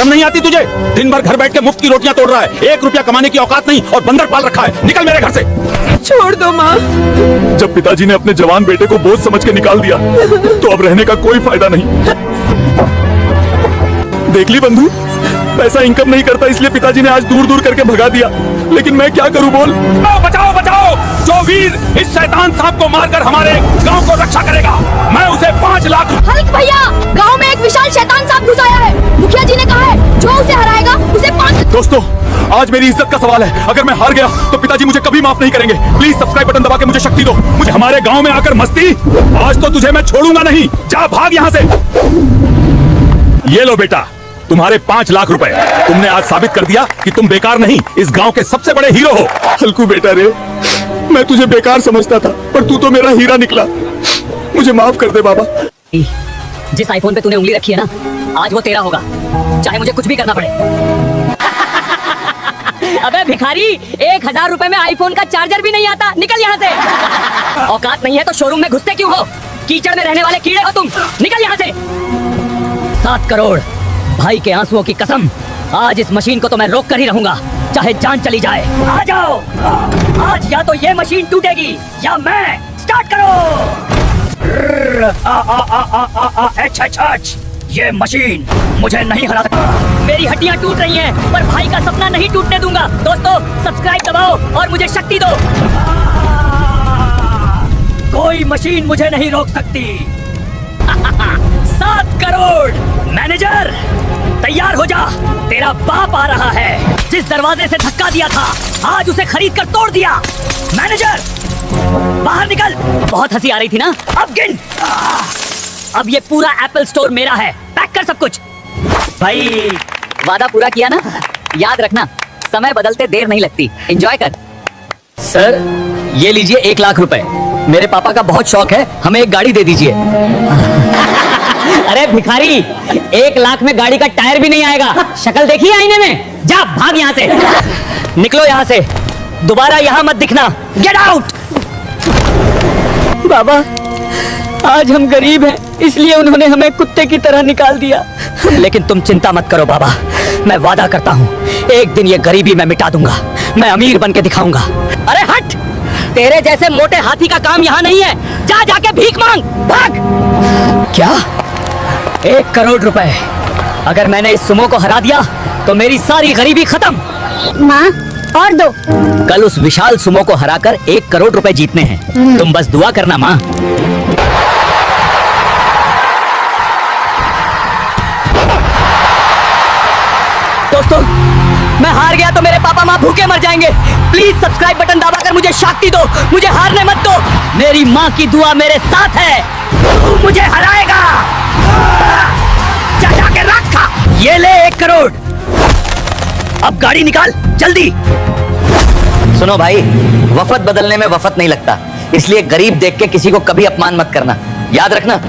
शर्म नहीं आती तुझे? दिन भर घर बैठ के मुफ्त की रोटियां तोड़ रहा है, 1 रुपया कमाने की औकात नहीं और बंदर पाल रखा है। निकल मेरे घर से। छोड़ दो माँ। जब पिताजी ने अपने जवान बेटे को बोझ समझ के निकाल दिया तो अब रहने का कोई फायदा नहीं। देख ली बंधु, पैसा इनकम नहीं करता इसलिए पिताजी ने आज दूर दूर करके भगा दिया, लेकिन मैं क्या करूं बोल। बचाओ बचाओ, जो वीर इस शैतान सांप को मारकर हमारे गांव को रक्षा करेगा, मैं उसे 5 लाख। हल्क भैया, गांव में एक विशाल शैतान सांप घुस आया है। मुखिया जी ने कहा है जो उसे हराएगा उसे 5। दोस्तों, आज मेरी इज्जत का सवाल है। अगर मैं हार गया तो पिताजी मुझे कभी माफ नहीं करेंगे। प्लीज सब्सक्राइब बटन दबा के मुझे शक्ति दो। मुझे हमारे गाँव में आकर मस्ती, आज तो तुझे मैं छोड़ूंगा नहीं। जा भाग यहाँ से। ये लो बेटा, तुम्हारे 5 लाख रुपए। तुमने आज साबित कर दिया कि तुम बेकार नहीं, इस गांव के सबसे बड़े हीरो हो। हल्कू बेटा रे, मैं तुझे बेकार समझता था पर तू तो मेरा हीरा निकला। मुझे माफ कर दे बाबा। जिस आईफोन पे तूने उंगली रखी है ना, आज वो तेरा होगा, चाहे मुझे कुछ भी करना पड़े। अबे भिखारी, 1000 रुपए में आईफोन का चार्जर भी नहीं आता। निकल यहाँ से। औकात नहीं है तो शोरूम में घुसते क्यों हो? कीचड़ में रहने वाले कीड़े हो तुम। निकल यहाँ से। 7 करोड़ भाई के आंसुओं की कसम, आज इस मशीन को तो मैं रोक कर ही रहूंगा, चाहे जान चली जाए। आ जाओ, आज या तो ये मशीन टूटेगी या मैं। स्टार्ट करो। ये मशीन मुझे नहीं हरा सकती। मेरी हड्डियां टूट रही हैं, पर भाई का सपना नहीं टूटने दूंगा। दोस्तों, सब्सक्राइब दबाओ और मुझे शक्ति दो। कोई मशीन मुझे नहीं रोक सकती। 7 करोड़। मैनेजर तैयार हो जा, तेरा बाप आ रहा है। जिस दरवाजे से धक्का दिया था, आज उसे खरीद कर तोड़ दिया। मैनेजर बाहर निकल। बहुत हंसी आ रही थी ना, अब गिन। अब ये पूरा एप्पल स्टोर मेरा है। पैक कर सब कुछ। भाई वादा पूरा किया ना, याद रखना, समय बदलते देर नहीं लगती। एंजॉय कर। सर ये लीजिए 1 लाख रुपए। मेरे पापा का बहुत शौक है, हमें एक गाड़ी दे दीजिए। अरे भिखारी, 1 लाख में गाड़ी का टायर भी नहीं आएगा। शक्ल देखी आईने में? जा भाग यहाँ से। निकलो यहाँ से, दोबारा यहाँ मत दिखना। Get out. बाबा, आज हम गरीब हैं, इसलिए उन्होंने हमें कुत्ते की तरह निकाल दिया। लेकिन तुम चिंता मत करो बाबा, मैं वादा करता हूँ एक दिन ये गरीबी मैं मिटा दूंगा। मैं अमीर बन के दिखाऊंगा। अरे हट, तेरे जैसे मोटे हाथी का काम यहाँ नहीं है। जा जाके भीख मांग, भाग। क्या? 1 करोड़ रुपए। अगर मैंने इस सुमो को हरा दिया तो मेरी सारी गरीबी खत्म। माँ और दो। कल उस विशाल सुमो को हराकर 1 करोड़ रुपए जीतने हैं। तुम बस दुआ करना माँ। दोस्तों, मैं हार गया तो मेरे पापा माँ भूखे मर जाएंगे। प्लीज सब्सक्राइब बटन दबाकर मुझे शक्ति दो। मुझे हारने मत दो। मेरी माँ की दुआ मेरे साथ है। तू मुझे हराएगा। जा जाके रखा। ये ले 1 करोड़। अब गाड़ी निकाल जल्दी। सुनो भाई, वफद बदलने में वफद नहीं लगता, इसलिए गरीब देख के किसी को कभी अपमान मत करना, याद रखना।